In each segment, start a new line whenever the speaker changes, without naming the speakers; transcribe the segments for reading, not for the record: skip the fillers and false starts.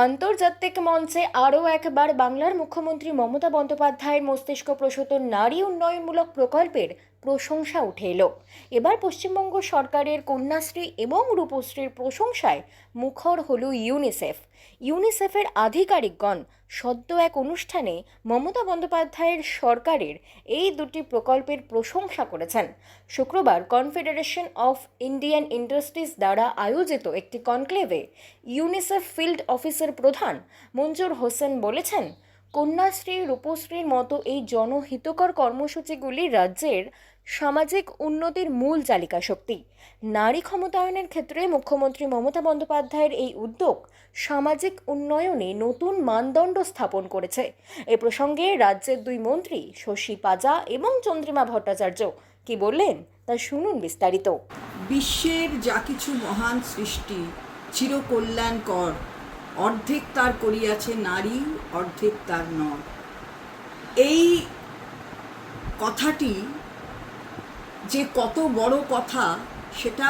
আন্তর্জাতিক মঞ্চে আরও একবার বাংলার মুখ্যমন্ত্রী মমতা বন্দ্যোপাধ্যায়ের মস্তিষ্ক প্রসূত নারী উন্নয়নমূলক প্রকল্পের প্রশংসা উঠে এলো। এবার পশ্চিমবঙ্গ সরকারের কন্যাশ্রী এবং রূপশ্রীর প্রশংসায় মুখর হলো ইউনিসেফের আধিকারিকগণ সদ্য এক অনুষ্ঠানে মমতা বন্দ্যোপাধ্যায়ের সরকারের এই দুটি প্রকল্পের প্রশংসা করেছেন। শুক্রবার কনফেডারেশন অফ ইন্ডিয়ান ইন্ডাস্ট্রিজ দ্বারা আয়োজিত একটি কনক্লেভে ইউনিসেফ ফিল্ড অফিসের প্রধান মঞ্জুর হোসেন বলেছেন, কন্যাশ্রী রূপশ্রীর মতো এই জনহিতকর কর্মসূচিগুলি রাজ্যের সামাজিক উন্নতির মূল চালিকা শক্তি। নারী ক্ষমতায়নের ক্ষেত্রে মুখ্যমন্ত্রী মমতা বন্দ্যোপাধ্যায়ের এই উদ্যোগ সামাজিক উন্নয়নে নতুন মানদণ্ড স্থাপন করেছে। এ প্রসঙ্গে রাজ্যের দুই মন্ত্রী শশী পাজা এবং চন্দ্রিমা ভট্টাচার্য কি বললেন তা শুনুন বিস্তারিত।
বিশ্বের যা কিছু মহান সৃষ্টি চিরকল্যাণকর, অর্ধেক তার করিয়াছে নারী, অর্ধেক তার নর। এই কথাটি যে কত বড় কথা সেটা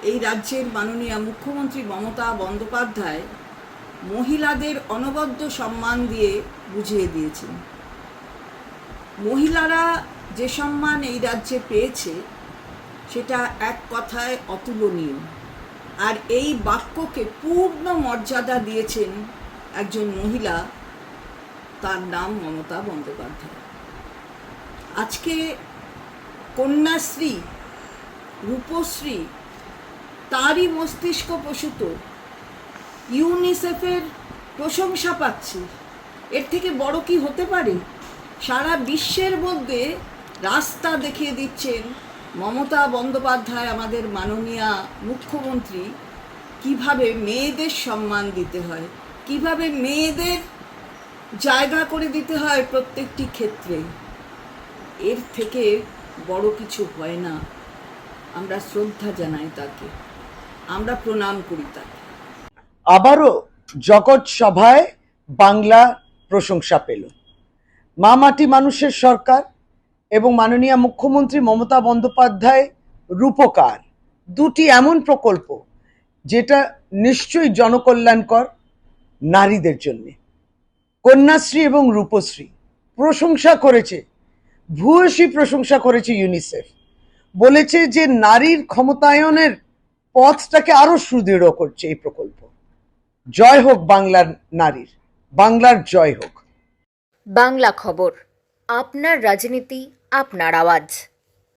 এই রাজ্যের মাননীয় মুখ্যমন্ত্রী মমতা বন্দ্যোপাধ্যায় মহিলাদের অনবদ্য সম্মান দিয়ে বুঝিয়ে দিয়েছেন। মহিলারা যে সম্মান এই রাজ্যে পেয়েছে সেটা এক কথায় অতুলনীয়। আর এই বাক্যকে পূর্ণ মর্যাদা দিয়েছেন একজন মহিলা, তার নাম মমতা বন্দ্যোপাধ্যায়। আজকে কন্যাশ্রী, রূপশ্রী তারই মস্তিষ্ক প্রসূত ইউনিসেফের প্রশংসা পাচ্ছে। এর থেকে বড় কি হতে পারে? সারা বিশ্বের মধ্যে রাস্তা দেখিয়ে দিচ্ছেন মমতা বন্দ্যোপাধ্যায়, আমাদের মাননীয়া মুখ্যমন্ত্রী, কিভাবে মেয়েদের সম্মান দিতে হয়, কিভাবে মেয়েদের জায়গা করে দিতে হয় প্রত্যেকটি ক্ষেত্রে। এর থেকে বড় কিছু হয় না। আমরা শ্রদ্ধা জানাই তাকে, আমরা প্রণাম করি তাকে।
আবারও জগৎ সভায় বাংলা প্রশংসা পেল। মা মাটি মানুষের সরকার এবং মাননীয় মুখ্যমন্ত্রী মমতা বন্দ্যোপাধ্যায় রূপকার, দুটি এমন প্রকল্প যেটা নিশ্চয়ই জনকল্যাণকর নারীদের জন্য। কন্যাশ্রী এবং রূপশ্রী প্রশংসা করেছে, ভূয়সী প্রশংসা করেছে ইউনিসেফ। বলেছে যে নারীর ক্ষমতায়নের পথটাকে আরো সুদৃঢ় করছে এই প্রকল্প। জয় হোক বাংলার নারীর, বাংলার জয় হোক।
বাংলা খবর, আপনার রাজনীতি, আপনার আওয়াজ।